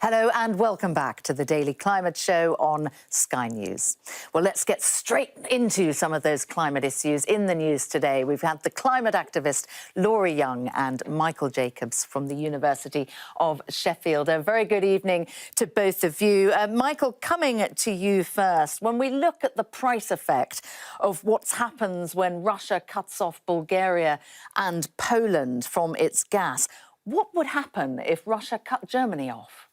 Hello and welcome back to the Daily Climate Show on Sky News. Well, let's get straight into some of those climate issues in the news today. We've had the climate activist Laura Young and Michael Jacobs from the University of Sheffield. A very good evening to both of you. Michael, coming to you first. When we look at the price effect of what happens when Russia cuts off Bulgaria and Poland from its gas, what would happen if Russia cut Germany off?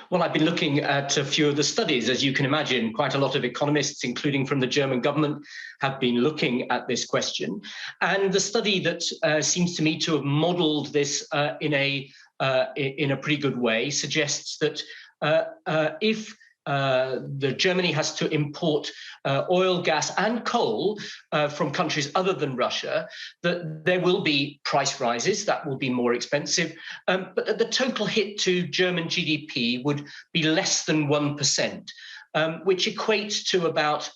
Well, I've been looking at a few of the studies. As you can imagine, quite a lot of economists, including from the German government, have been looking at this question. And the study that seems to me to have modelled this in a pretty good way suggests that if Germany has to import oil, gas and coal from countries other than Russia, that there will be price rises, that will be more expensive, but the total hit to German GDP would be less than 1%, which equates to about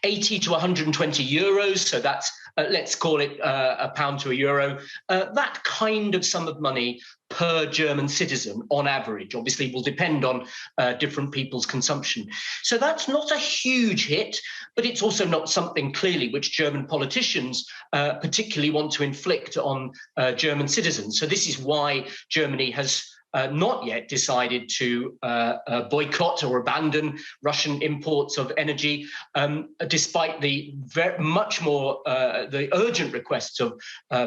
80 to 120 euros, so that's, let's call it a pound to a euro, that kind of sum of money per German citizen on average. Obviously will depend on different people's consumption. So that's not a huge hit, but it's also not something clearly which German politicians particularly want to inflict on German citizens. So this is why Germany has not yet decided to boycott or abandon Russian imports of energy, despite the much more the urgent requests of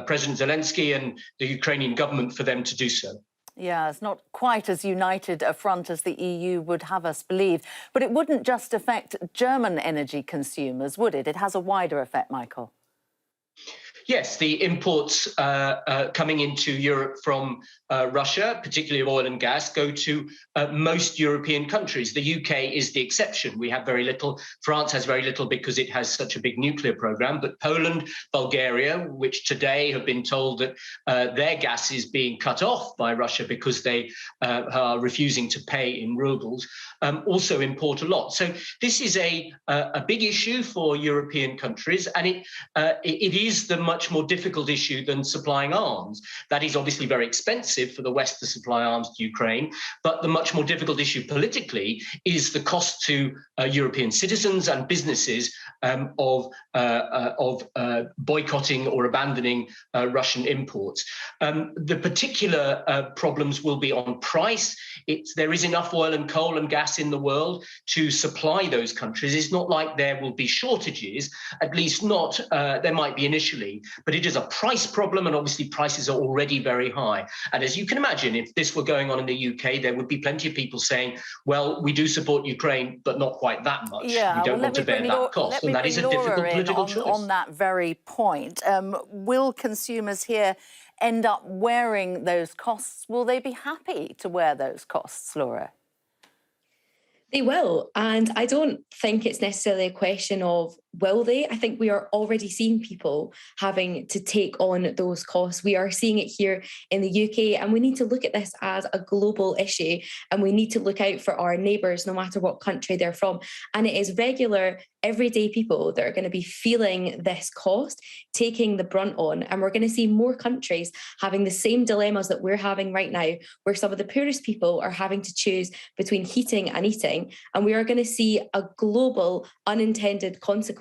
President Zelensky and the Ukrainian government for them to do so. Yeah, it's not quite as united a front as the EU would have us believe. But it wouldn't just affect German energy consumers, would it? It has a wider effect, Michael. Yes, the imports coming into Europe from Russia, particularly of oil and gas, go to most European countries. The UK is the exception. We have very little. France has very little because it has such a big nuclear program. But Poland, Bulgaria, which today have been told that their gas is being cut off by Russia because they are refusing to pay in rubles, also import a lot. So this is a big issue for European countries, and it is the much more difficult issue than supplying arms. That is obviously very expensive for the West to supply arms to Ukraine, but the much more difficult issue politically is the cost to European citizens and businesses of boycotting or abandoning Russian imports. The particular problems will be on price. There is enough oil and coal and gas in the world to supply those countries. It's not like there will be shortages, at least not, there might be initially, but it is a price problem, and obviously prices are already very high. And as you can imagine, if this were going on in the UK, there would be plenty of people saying, well, we do support Ukraine, but not quite that much. Yeah, we don't want to bear that cost, and that is a difficult political choice. On that very point, will consumers here end up wearing those costs? Will they be happy to wear those costs, Laura? They will. And I don't think it's necessarily a question of will they. I think we are already seeing people having to take on those costs. We are seeing it here in the UK, and we need to look at this as a global issue, and we need to look out for our neighbours, no matter what country they're from. And it is regular, everyday people that are going to be feeling this cost, taking the brunt on. And we're going to see more countries having the same dilemmas that we're having right now, where some of the poorest people are having to choose between heating and eating. And we are going to see a global unintended consequence,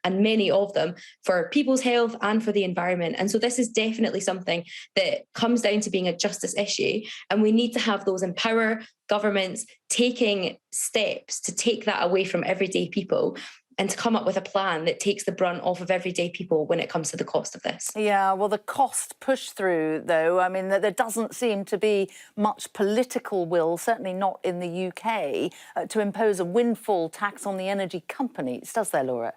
and many of them, for people's health and for the environment. And so this is definitely something that comes down to being a justice issue. And we need to have those in power, governments, taking steps to take that away from everyday people, and to come up with a plan that takes the brunt off of everyday people when it comes to the cost of this. Yeah, well, the cost push through, though, I mean, there doesn't seem to be much political will, certainly not in the UK, to impose a windfall tax on the energy companies, does there, Laura?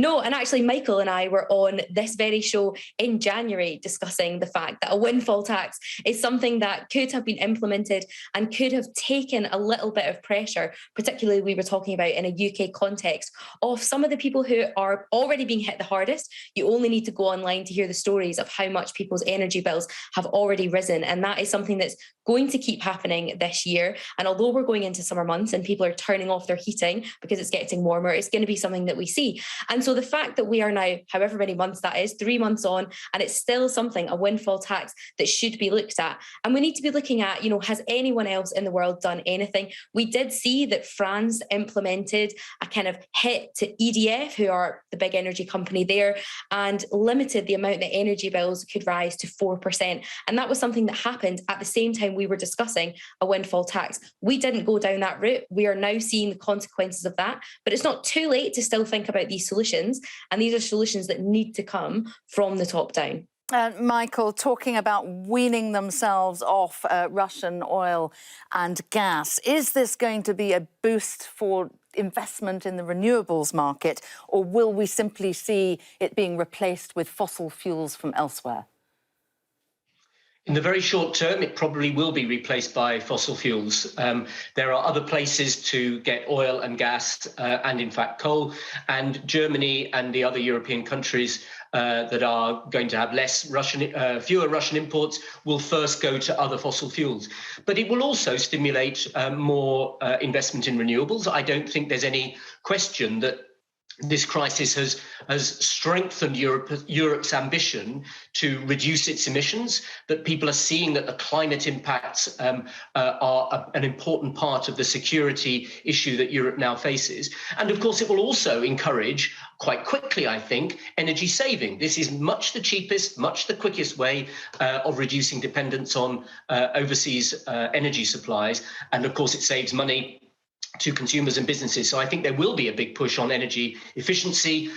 No, and actually Michael and I were on this very show in January discussing the fact that a windfall tax is something that could have been implemented and could have taken a little bit of pressure, particularly we were talking about in a UK context, of some of the people who are already being hit the hardest. You only need to go online to hear the stories of how much people's energy bills have already risen, and that is something that's going to keep happening this year. And although we're going into summer months and people are turning off their heating because it's getting warmer, it's going to be something that we see. And so the fact that we are now, however many months that is, 3 months on, and it's still something, a windfall tax that should be looked at. And we need to be looking at, has anyone else in the world done anything? We did see that France implemented a kind of hit to EDF, who are the big energy company there, and limited the amount that energy bills could rise to 4%. And that was something that happened at the same time we were discussing a windfall tax. We didn't go down that route. We are now seeing the consequences of that, but it's not too late to still think about these solutions. And these are solutions that need to come from the top down. Michael, talking about weaning themselves off Russian oil and gas, is this going to be a boost for investment in the renewables market, or will we simply see it being replaced with fossil fuels from elsewhere? In the very short term, it probably will be replaced by fossil fuels. There are other places to get oil and gas and, in fact, coal. And Germany and the other European countries that are going to have fewer Russian imports will first go to other fossil fuels. But it will also stimulate more investment in renewables. I don't think there's any question that this crisis has strengthened Europe's ambition to reduce its emissions, that people are seeing that the climate impacts are an important part of the security issue that Europe now faces. And of course, it will also encourage, quite quickly, I think, energy saving. This is much the cheapest, much the quickest way of reducing dependence on overseas energy supplies. And of course, it saves money to consumers and businesses. So I think there will be a big push on energy efficiency,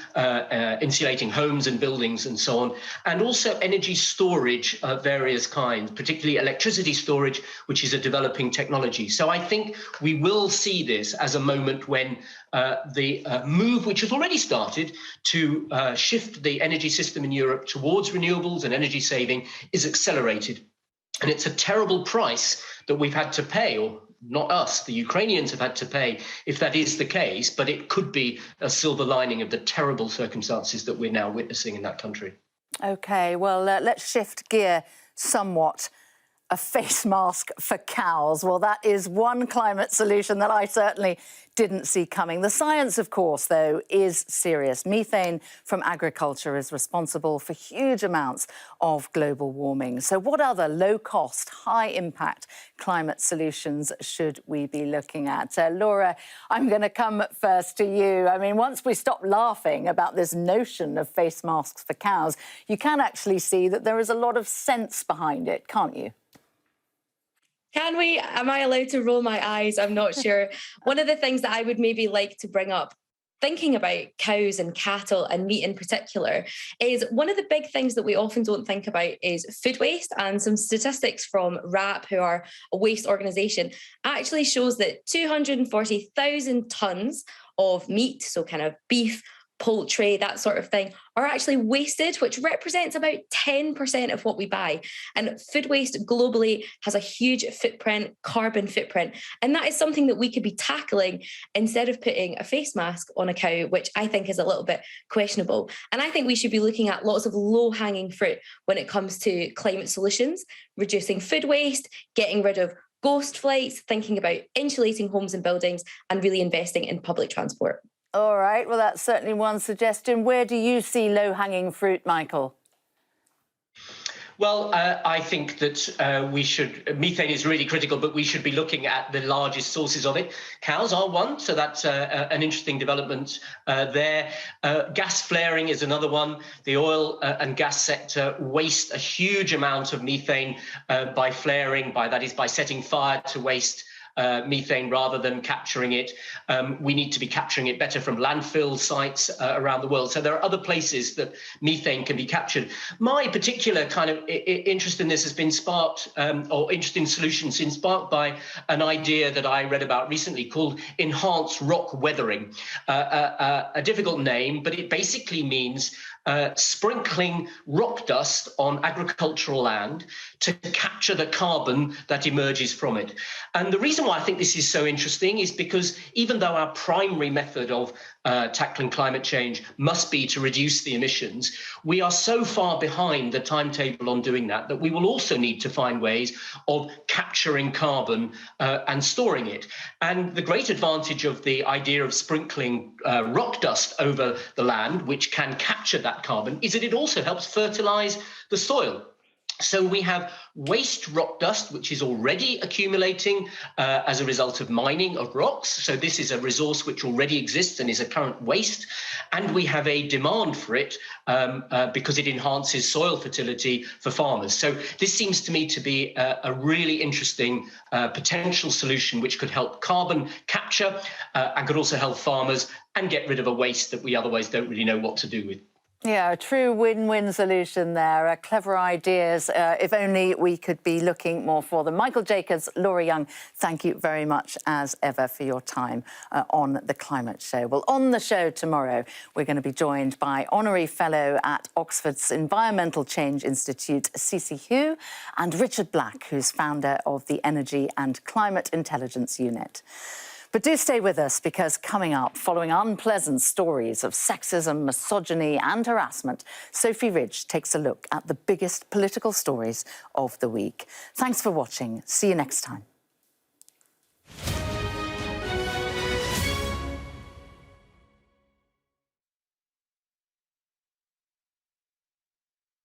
insulating homes and buildings and so on, and also energy storage of various kinds, particularly electricity storage, which is a developing technology. So I think we will see this as a moment when the move, which has already started to shift the energy system in Europe towards renewables and energy saving, is accelerated. And it's a terrible price that we've had to pay, or not us, the Ukrainians have had to pay if that is the case, but it could be a silver lining of the terrible circumstances that we're now witnessing in that country. OK, well, let's shift gear somewhat. A face mask for cows. Well, that is one climate solution that I certainly didn't see coming. The science, of course, though, is serious. Methane from agriculture is responsible for huge amounts of global warming. So what other low-cost, high-impact climate solutions should we be looking at? Laura, I'm going to come first to you. I mean, once we stop laughing about this notion of face masks for cows, you can actually see that there is a lot of sense behind it, can't you? Can we? Am I allowed to roll my eyes? I'm not sure. One of the things that I would maybe like to bring up, thinking about cows and cattle and meat in particular, is one of the big things that we often don't think about is food waste. And some statistics from WRAP, who are a waste organisation, actually shows that 240,000 tonnes of meat, so kind of beef, poultry, that sort of thing, are actually wasted, which represents about 10% of what we buy. And food waste globally has a huge footprint, carbon footprint. And that is something that we could be tackling instead of putting a face mask on a cow, which I think is a little bit questionable. And I think we should be looking at lots of low-hanging fruit when it comes to climate solutions, reducing food waste, getting rid of ghost flights, thinking about insulating homes and buildings, and really investing in public transport. All right, well, that's certainly one suggestion. Where do you see low-hanging fruit, Michael? Well, I think that methane is really critical, but we should be looking at the largest sources of it. Cows are one, so that's an interesting development there. Gas flaring is another one. The oil and gas sector waste a huge amount of methane by flaring, that is by setting fire to waste methane rather than capturing it. We need to be capturing it better from landfill sites around the world. So there are other places that methane can be captured. My particular kind of interest in this has been sparked, or interest in solutions, been sparked by an idea that I read about recently called enhanced rock weathering. A difficult name, but it basically means sprinkling rock dust on agricultural land to capture the carbon that emerges from it. And the reason why I think this is so interesting is because even though our primary method of tackling climate change must be to reduce the emissions, we are so far behind the timetable on doing that we will also need to find ways of capturing carbon and storing it. And the great advantage of the idea of sprinkling rock dust over the land, which can capture that carbon, is that it also helps fertilize the soil. So we have waste rock dust, which is already accumulating as a result of mining of rocks. So this is a resource which already exists and is a current waste. And we have a demand for it because it enhances soil fertility for farmers. So this seems to me to be a really interesting potential solution which could help carbon capture and could also help farmers and get rid of a waste that we otherwise don't really know what to do with. Yeah, a true win-win solution there. Clever ideas. If only we could be looking more for them. Michael Jacobs, Laura Young, thank you very much, as ever, for your time on The Climate Show. Well, on the show tomorrow, we're going to be joined by Honorary Fellow at Oxford's Environmental Change Institute, Cece Hu, and Richard Black, who's founder of the Energy and Climate Intelligence Unit. But do stay with us, because coming up, following unpleasant stories of sexism, misogyny and harassment, Sophie Ridge takes a look at the biggest political stories of the week. Thanks for watching. See you next time.